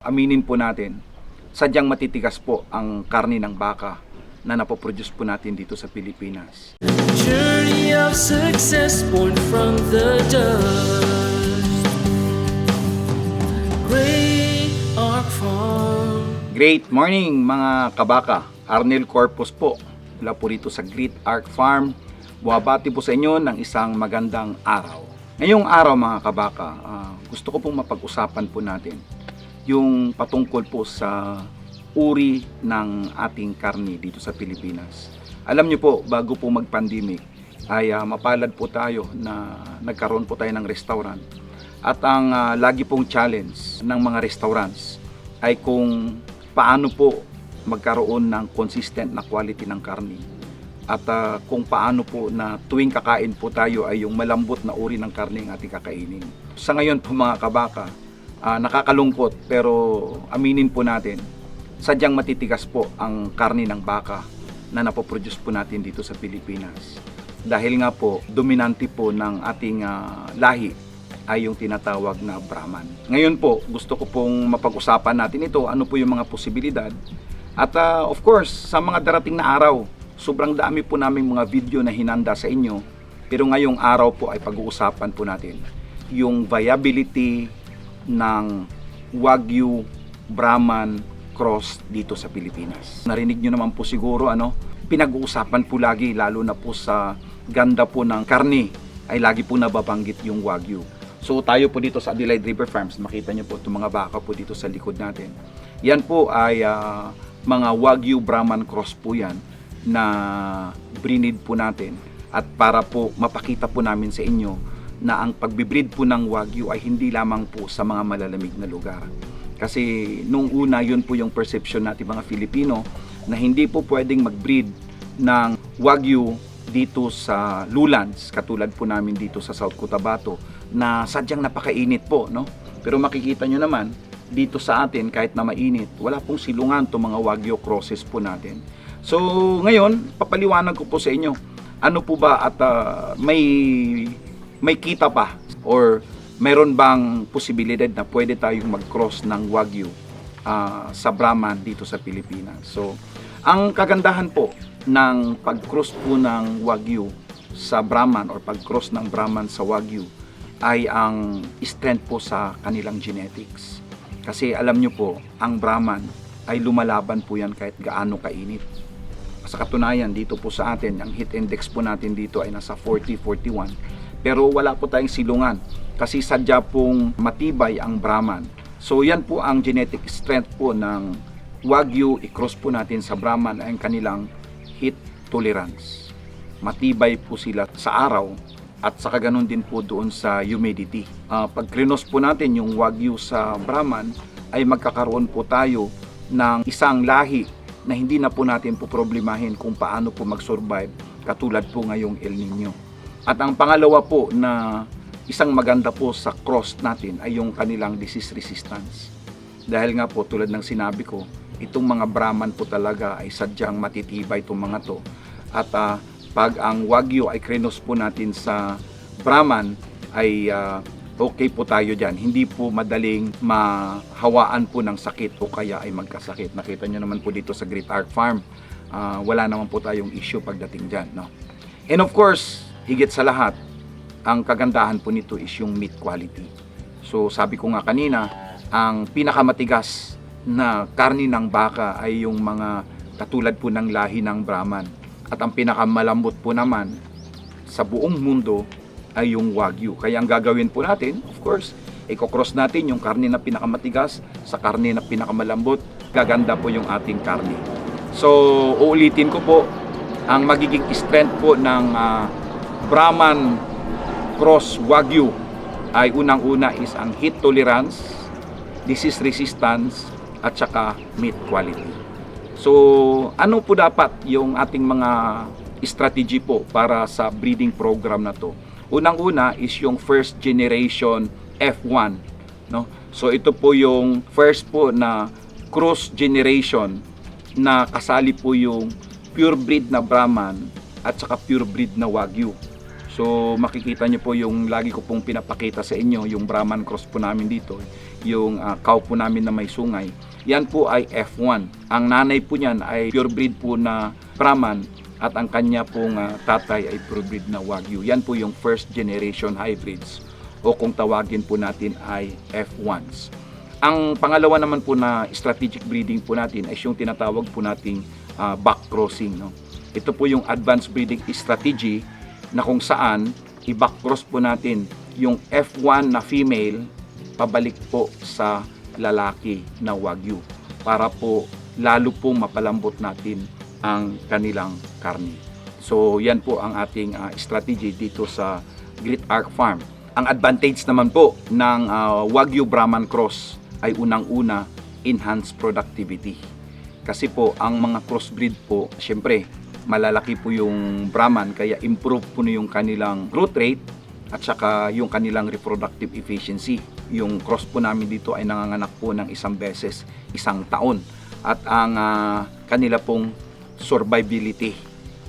Aminin po natin, sadyang matitigas po ang karne ng baka na napoproduce po natin dito sa Pilipinas. Journey of success born from the dust. Great Ark Farm. Great morning mga kabaka, Arnel Corpus po, mula po rito sa Great Ark Farm. Buwabati po sa inyo ng isang magandang araw. Ngayong araw mga kabaka, gusto ko pong mapag-usapan po natin yung patungkol po sa uri ng ating karne dito sa Pilipinas. Alam niyo po, bago po mag-pandemic ay mapalad po tayo na nagkaroon po tayo ng restaurant. At ang lagi pong challenge ng mga restaurants ay kung paano po magkaroon ng consistent na quality ng karne. At kung paano po na tuwing kakain po tayo ay yung malambot na uri ng karne ang ating kakainin. Sa ngayon po mga kabaka, nakakalungkot pero aminin po natin, sadyang matitigas po ang karne ng baka na napoproduce po natin dito sa Pilipinas. Dahil nga po, dominante po ng ating lahi ay yung tinatawag na Brahman. Ngayon po, gusto ko pong mapag-usapan natin ito, ano po yung mga posibilidad. At of course, sa mga darating na araw, sobrang dami po naming mga video na hinanda sa inyo. Pero ngayong araw po ay pag-uusapan po natin yung viability ng Wagyu Brahman cross dito sa Pilipinas. Narinig nyo naman po siguro, pinag-uusapan po lagi, lalo na po sa ganda po ng karne, ay lagi po nababanggit yung Wagyu. So tayo po dito sa Adelaide River Farms, makita nyo po itong mga baka po dito sa likod natin. Yan po ay mga Wagyu Brahman cross po yan na breed po natin. At para po mapakita po namin sa inyo na ang pagbibreed po ng Wagyu ay hindi lamang po sa mga malalamig na lugar. Kasi nung una, yun po yung perception natin mga Filipino na hindi po pwedeng mag-breed ng Wagyu dito sa lowlands, katulad po namin dito sa South Cotabato, na sadyang napakainit po, no? Pero makikita nyo naman, dito sa atin, kahit na mainit, wala pong silungan itong mga Wagyu crosses po natin. So, ngayon, papaliwanag ko po sa inyo, ano po ba at may kita pa or meron bang posibilidad na pwede tayong mag-cross ng Wagyu sa Brahman dito sa Pilipinas. So, ang kagandahan po ng pag-cross po ng Wagyu sa Brahman or pag-cross ng Brahman sa Wagyu ay ang strength po sa kanilang genetics. Kasi alam nyo po, ang Brahman ay lumalaban po yan kahit gaano kainit. Sa katunayan, dito po sa atin, ang heat index po natin dito ay nasa 40-41. Pero wala po tayong silungan kasi sadya pong matibay ang Brahman. So yan po ang genetic strength po ng Wagyu. I-cross po natin sa Brahman ay ang kanilang heat tolerance. Matibay po sila sa araw at saka ganun din po doon sa humidity. Pag krinos po natin yung Wagyu sa Brahman ay magkakaroon po tayo ng isang lahi na hindi na po natin po problemahin kung paano po mag-survive katulad po ngayong El Nino. At ang pangalawa po na isang maganda po sa cross natin ay yung kanilang disease resistance. Dahil nga po tulad ng sinabi ko, itong mga Brahman po talaga ay sadyang matitibay itong mga to. At pag ang Wagyu ay krinos po natin sa Brahman ay okay po tayo dyan. Hindi po madaling mahawaan po ng sakit o kaya ay magkasakit. Nakita nyo naman po dito sa Great Ark Farm, wala naman po tayong issue pagdating dyan. No? And of course, higit sa lahat, ang kagandahan po nito is yung meat quality. So sabi ko nga kanina, ang pinakamatigas na karni ng baka ay yung mga katulad po ng lahi ng Brahman. At ang pinakamalambot po naman sa buong mundo ay yung Wagyu. Kaya ang gagawin po natin, of course, i-cross natin yung karne na pinakamatigas sa karne na pinakamalambot. Gaganda po yung ating karne. So uulitin ko po, ang magiging strength po ng Brahman cross Wagyu ay unang-una is ang heat tolerance, disease resistance, at saka meat quality. So, ano po dapat yung ating mga strategy po para sa breeding program na to? Unang-una is yung first generation F1, no? So, ito po yung first po na cross generation na kasali po yung pure breed na Brahman at saka pure breed na Wagyu. So makikita nyo po yung lagi ko pong pinapakita sa inyo, yung Brahman cross po namin dito. yung cow po namin na may sungay, yan po ay F1. Ang nanay po niyan ay pure breed po na Brahman at ang kanya pong tatay ay pure breed na Wagyu. Yan po yung first generation hybrids o kung tawagin po natin ay F1s. Ang pangalawa naman po na strategic breeding po natin ay yung tinatawag po nating back crossing. No? Ito po yung advanced breeding strategy na kung saan i-back cross po natin yung F1 na female pabalik po sa lalaki na Wagyu para po lalo po mapalambot natin ang kanilang karne. So yan po ang ating strategy dito sa Great Arc Farm. Ang advantage naman po ng Wagyu Brahman Cross ay unang-una enhanced productivity. Kasi po ang mga crossbreed po, syempre malalaki po yung Brahman kaya improve po na yung kanilang growth rate at saka yung kanilang reproductive efficiency. Yung cross po namin dito ay nanganganak po ng isang beses, isang taon. At ang kanila pong survivability,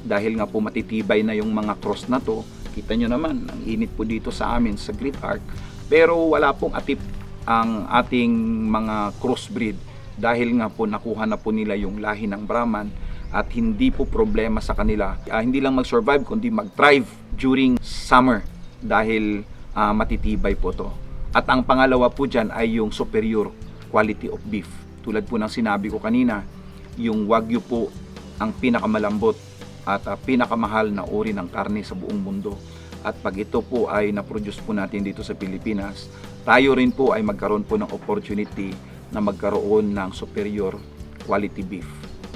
dahil nga po matitibay na yung mga cross na to, kita nyo naman, ang init po dito sa amin sa Great Arc, pero wala pong atip ang ating mga crossbreed dahil nga po nakuha na po nila yung lahi ng Brahman at hindi po problema sa kanila. Hindi lang mag-survive kundi mag-thrive during summer dahil matitibay po to. At ang pangalawa po dyan ay yung superior quality of beef. Tulad po ng sinabi ko kanina, yung Wagyu po ang pinakamalambot at pinakamahal na uri ng karne sa buong mundo. At pag ito po ay na-produce po natin dito sa Pilipinas, tayo rin po ay magkaroon po ng opportunity na magkaroon ng superior quality beef.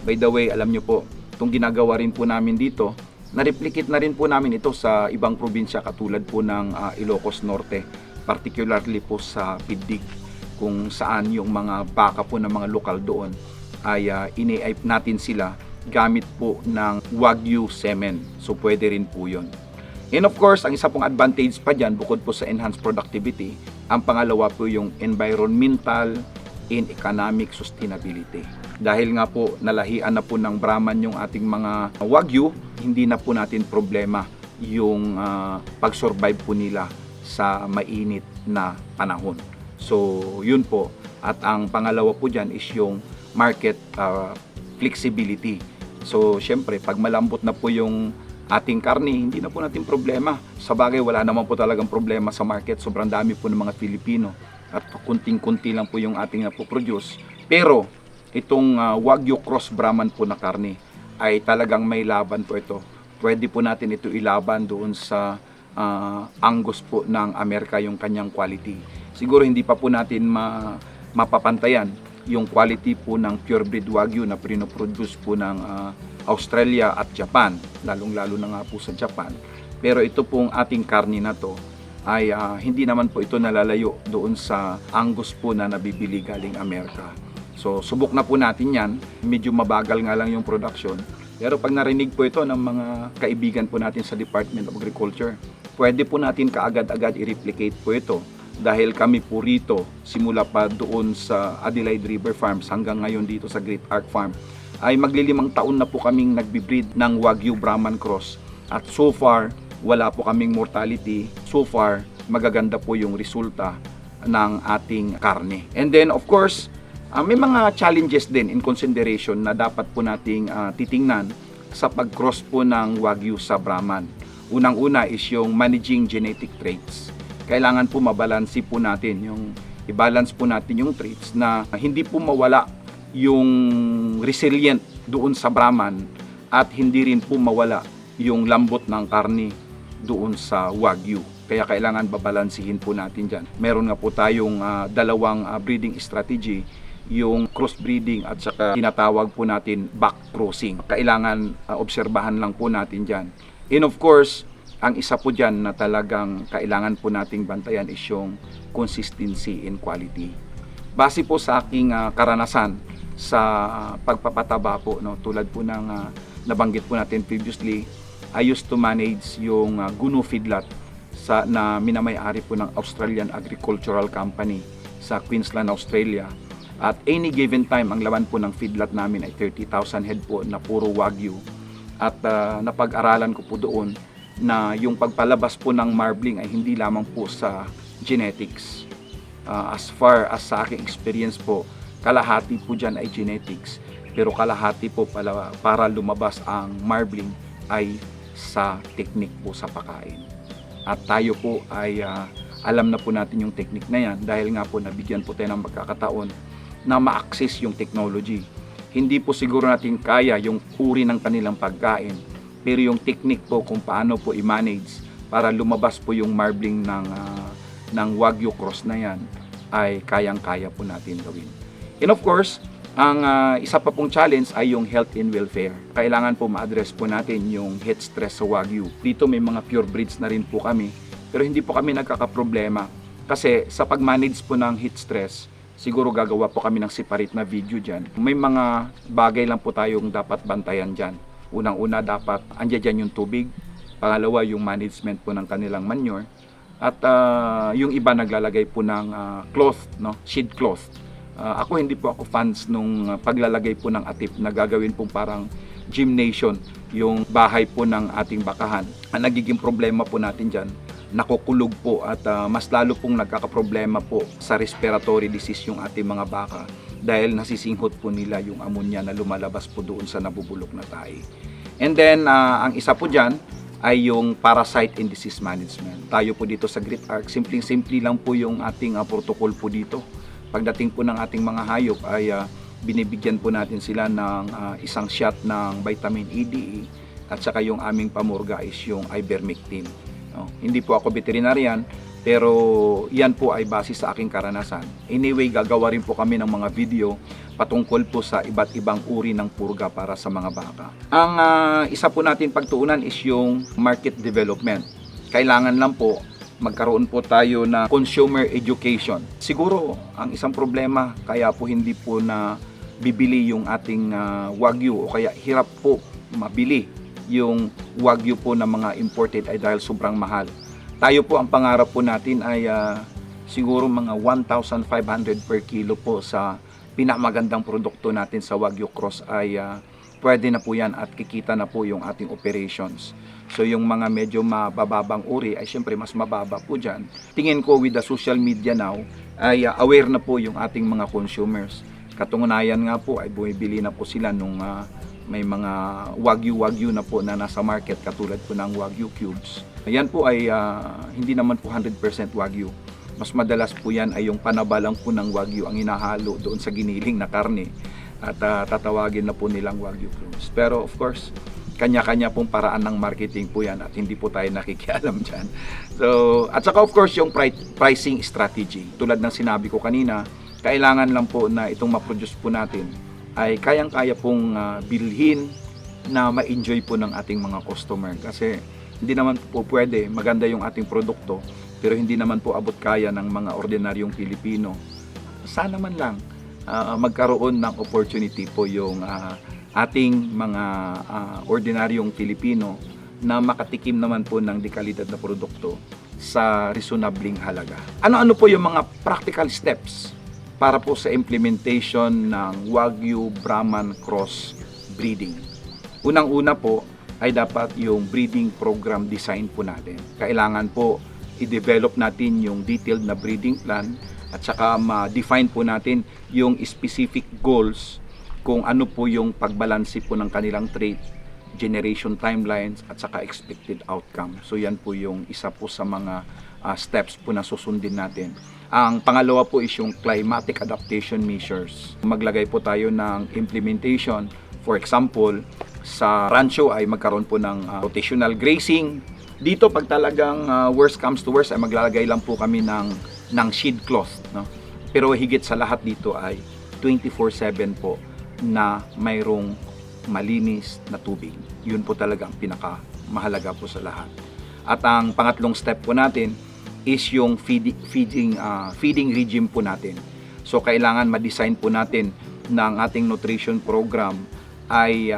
By the way, alam nyo po, itong ginagawa rin po namin dito, na-replicate na rin po namin ito sa ibang probinsya katulad po ng Ilocos Norte, particularly po sa Pidig, kung saan yung mga baka po ng mga lokal doon ay ini-ape natin sila gamit po ng Wagyu semen. So pwede rin po yun. And of course, ang isa pong advantage pa dyan, bukod po sa enhanced productivity, ang pangalawa po yung environmental and economic sustainability. Dahil nga po nalahian na po ng Brahman yung ating mga Wagyu, hindi na po natin problema yung pag-survive po nila sa mainit na panahon. So yun po. At ang pangalawa po dyan is yung market flexibility. So syempre pag malambot na po yung ating karne, hindi na po natin problema. Sa bagay, wala naman po talagang problema sa market. Sobrang dami po ng mga Filipino at kunting-kunti lang po yung ating napoproduce. Pero itong Wagyu Cross Brahman po na karne ay talagang may laban po ito. Pwede po natin ito ilaban doon sa Angus po ng Amerika, yung kanyang quality. Siguro hindi pa po natin mapapantayan yung quality po ng purebred Wagyu na pinoproduce po ng Australia at Japan, lalong-lalo na nga po sa Japan. Pero ito pong ating karni na to ay hindi naman po ito nalalayo doon sa Angus po na nabibili galing Amerika. So subok na po natin yan, medyo mabagal nga lang yung production. Pero pag narinig po ito ng mga kaibigan po natin sa Department of Agriculture, pwede po natin kaagad-agad i-replicate po ito. Dahil kami po rito, simula pa doon sa Adelaide River Farms hanggang ngayon dito sa Great Arc Farm, ay maglilimang taon na po kaming nagbibreed ng Wagyu Brahman Cross. At so far, wala po kaming mortality. So far, magaganda po yung resulta ng ating karne. And then of course, may mga challenges din in consideration na dapat po nating titingnan sa pag-cross po ng Wagyu sa Brahman. Unang-una is yung managing genetic traits. Kailangan po mabalansi po natin i-balance po natin yung traits na hindi po mawala yung resilient doon sa Brahman at hindi rin po mawala yung lambot ng karni doon sa Wagyu. Kaya kailangan babalansihin po natin dyan. Meron nga po tayong dalawang breeding strategy, yung crossbreeding at saka tinatawag po natin back crossing. Kailangan obserbahan lang po natin dyan. And of course, ang isa po dyan na talagang kailangan po nating bantayan is yung consistency in quality. Base po sa aking karanasan sa pagpapataba po, no, tulad po ng nabanggit po natin previously, I used to manage yung Gunu feedlot na minamay-ari po ng Australian Agricultural Company sa Queensland, Australia. At any given time, ang laman po ng feedlot namin ay 30,000 head po na puro Wagyu. At napag-aralan ko po doon na yung pagpalabas po ng marbling ay hindi lamang po sa genetics. as far as sa aking experience po, kalahati po dyan ay genetics, pero kalahati po para lumabas ang marbling ay sa technique po sa pakain. At tayo po ay alam na po natin yung technique na yan dahil nga po nabigyan po tayo ng pagkakataon na ma-access yung technology. Hindi po siguro natin kaya yung uri ng kanilang pagkain, pero yung technique po kung paano po i-manage para lumabas po yung marbling ng Wagyu cross na yan ay kayang-kaya po natin gawin. And of course, ang isa pa pong challenge ay yung health and welfare. Kailangan po ma-address po natin yung heat stress sa Wagyu. Dito may mga pure breeds na rin po kami, pero hindi po kami nagkakaproblema kasi sa pag-manage po ng heat stress, siguro gagawa po kami ng separate na video dyan. May mga bagay lang po tayong dapat bantayan dyan. Unang-una dapat andyan dyan yung tubig. Pangalawa yung management po ng kanilang manure. At yung iba naglalagay po ng cloth, no? Shade cloth. Ako hindi po ako fans nung paglalagay po ng atip na gagawin pong parang gymnasium yung bahay po ng ating bakahan. Ang nagiging problema po natin dyan, nakukulog po at mas lalo pong nagkakaproblema po sa respiratory disease yung ating mga baka dahil nasisinghot po nila yung ammonia na lumalabas po doon sa nabubulok na tahi. And then, ang isa po dyan ay yung parasite and disease management. Tayo po dito sa Grit Arc, simpleng-simple lang po yung ating protocol po dito. Pagdating po ng ating mga hayop ay binibigyan po natin sila ng isang shot ng vitamin EDE at saka yung aming pamurga is yung ivermectin. No? Hindi po ako veterinarian, pero yan po ay base sa aking karanasan. Anyway, gagawa rin po kami ng mga video patungkol po sa iba't ibang uri ng purga para sa mga baka. Ang isa po natin pagtuunan is yung market development. Kailangan lang po magkaroon po tayo na consumer education. Siguro, ang isang problema, kaya po hindi po na bibili yung ating Wagyu o kaya hirap po mabili yung Wagyu po na mga imported ay dahil sobrang mahal. Tayo po ang pangarap po natin ay siguro mga 1,500 per kilo po sa pinakamagandang produkto natin sa Wagyu Cross ay pwede na po yan at kikita na po yung ating operations. So yung mga medyo mabababang uri ay syempre mas mababa po dyan. Tingin ko with the social media now ay aware na po yung ating mga consumers. Katunayan nga po ay bumibili na po sila nung may mga Wagyu na po na nasa market katulad po ng Wagyu cubes. Yan po ay hindi naman po 100% Wagyu. Mas madalas po yan ay yung panabalang po ng Wagyu ang hinahalo doon sa giniling na karne at tatawagin na po nilang Wagyu cubes. Pero of course, kanya-kanya pong paraan ng marketing po yan at hindi po tayo nakikialam dyan. So, at saka of course yung pricing strategy. Tulad ng sinabi ko kanina, kailangan lang po na itong ma-produce po natin ay kayang-kaya pong bilhin na ma-enjoy po ng ating mga customer. Kasi hindi naman po pwede, maganda yung ating produkto, pero hindi naman po abot kaya ng mga ordinaryong Pilipino. Sana man lang magkaroon ng opportunity po yung ating mga ordinaryong Pilipino na makatikim naman po ng dekalidad na produkto sa reasonabling halaga. Ano-ano po yung mga practical steps para po sa implementation ng Wagyu Brahman Cross breeding? Unang-una po ay dapat yung breeding program design po natin. Kailangan po i-develop natin yung detailed na breeding plan at saka ma-define po natin yung specific goals kung ano po yung pagbalanse po ng kanilang trait, generation timelines at saka expected outcome. So yan po yung isa po sa mga steps po na susundin natin. Ang pangalawa po is yung climatic adaptation measures. Maglagay po tayo ng implementation. For example, sa rancho ay magkaroon po ng rotational grazing. Dito pag talagang worst comes to worst ay maglalagay lang po kami ng shade cloth. No? Pero higit sa lahat dito ay 24/7 po na mayroong malinis na tubig. Yun po talaga ang pinakamahalaga po sa lahat. At ang pangatlong step po natin is yung feeding regime po natin. So kailangan ma-design po natin ng ating nutrition program ay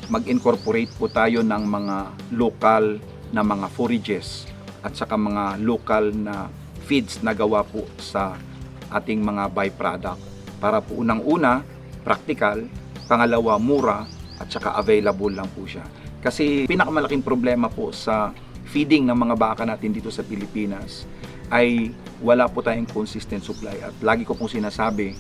mag-incorporate po tayo ng mga local na mga forages at saka mga local na feeds na gawa po sa ating mga byproduct para po unang-una practical, pangalawa mura at saka available lang po siya. Kasi pinakamalaking problema po sa feeding ng mga baka natin dito sa Pilipinas ay wala po tayong consistent supply. At lagi ko pong sinasabi,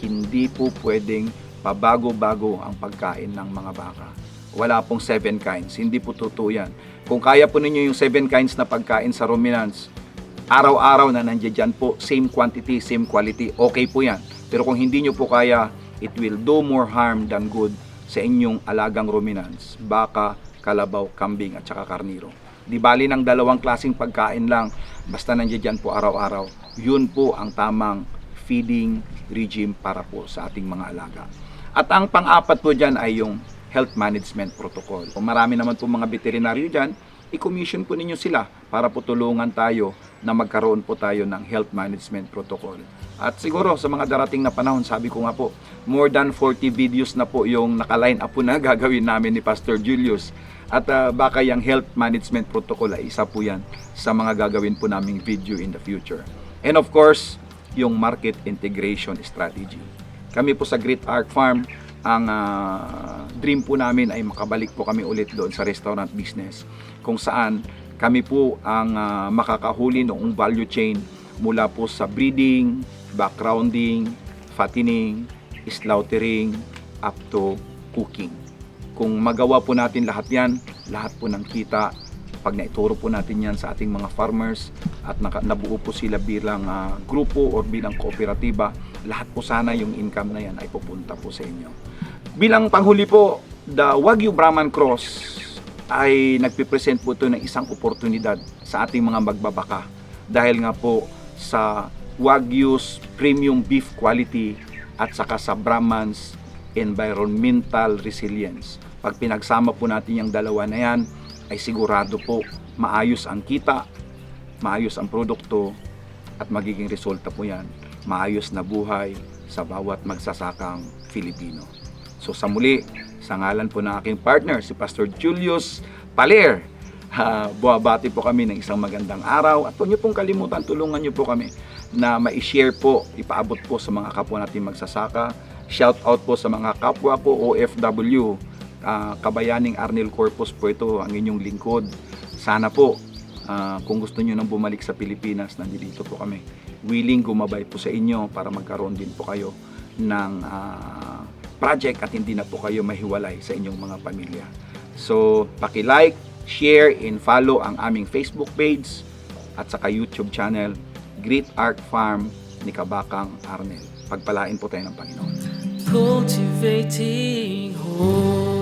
hindi po pwedeng pabago-bago ang pagkain ng mga baka. Wala pong 7 kinds. Hindi po totoo yan. Kung kaya po ninyo yung 7 kinds na pagkain sa ruminants, araw-araw na nandiyan dyan po, same quantity, same quality, okay po yan. Pero kung hindi nyo po kaya, it will do more harm than good sa inyong alagang ruminants, baka, kalabaw, kambing at saka karniro. Di bali ng dalawang klaseng pagkain lang, basta nandiyan dyan po araw-araw, yun po ang tamang feeding regime para po sa ating mga alaga. At ang pang-apat po dyan ay yung health management protocol. Kung marami naman po mga veterinaryo dyan, i-commission po ninyo sila para po tulungan tayo na magkaroon po tayo ng health management protocol. At siguro sa mga darating na panahon, sabi ko nga po, more than 40 videos na po yung nakaline up po na gagawin namin ni Pastor Julius. At baka yung health management protocol ay isa po yan sa mga gagawin po naming video in the future. And of course, yung market integration strategy. Kami po sa Great Ark Farm, ang dream po namin ay makabalik po kami ulit doon sa restaurant business kung saan kami po ang makakahuli noong value chain mula po sa breeding, backgrounding, fattening, slaughtering, up to cooking. Kung magawa po natin lahat yan, lahat po ng kita, pag naituro po natin yan sa ating mga farmers at nabuo po sila bilang grupo o bilang kooperatiba, lahat po sana yung income na yan ay pupunta po sa inyo. Bilang panghuli po, the Wagyu Brahman Cross ay nagpipresent po ito ng isang oportunidad sa ating mga magbabaka dahil nga po sa Wagyu's premium beef quality at saka sa Brahman's environmental resilience. Pag pinagsama po natin yung dalawa na yan, ay sigurado po maayos ang kita, maayos ang produkto at magiging resulta po yan, maayos na buhay sa bawat magsasakang Filipino. So sa muli, sa ngalan po ng aking partner, si Pastor Julius Paler, buwabati po kami ng isang magandang araw at huwag niyo pong kalimutan, tulungan niyo po kami na ma-share po, ipaabot po sa mga kapwa natin magsasaka. Shout out po sa mga kapwa po OFW, Kabayaning Arnel Corpus po ito, ang inyong lingkod. Sana po, kung gusto niyo nang bumalik sa Pilipinas, nandito po kami. Willing gumabay po sa inyo para magkaroon din po kayo ng project at hindi na po kayo mahiwalay sa inyong mga pamilya. So, paki-like, share, and follow ang aming Facebook page at saka YouTube channel, Great Ark Farm ni Kabakang Arnel. Pagpalain po tayo ng Panginoon. Cultivating hope.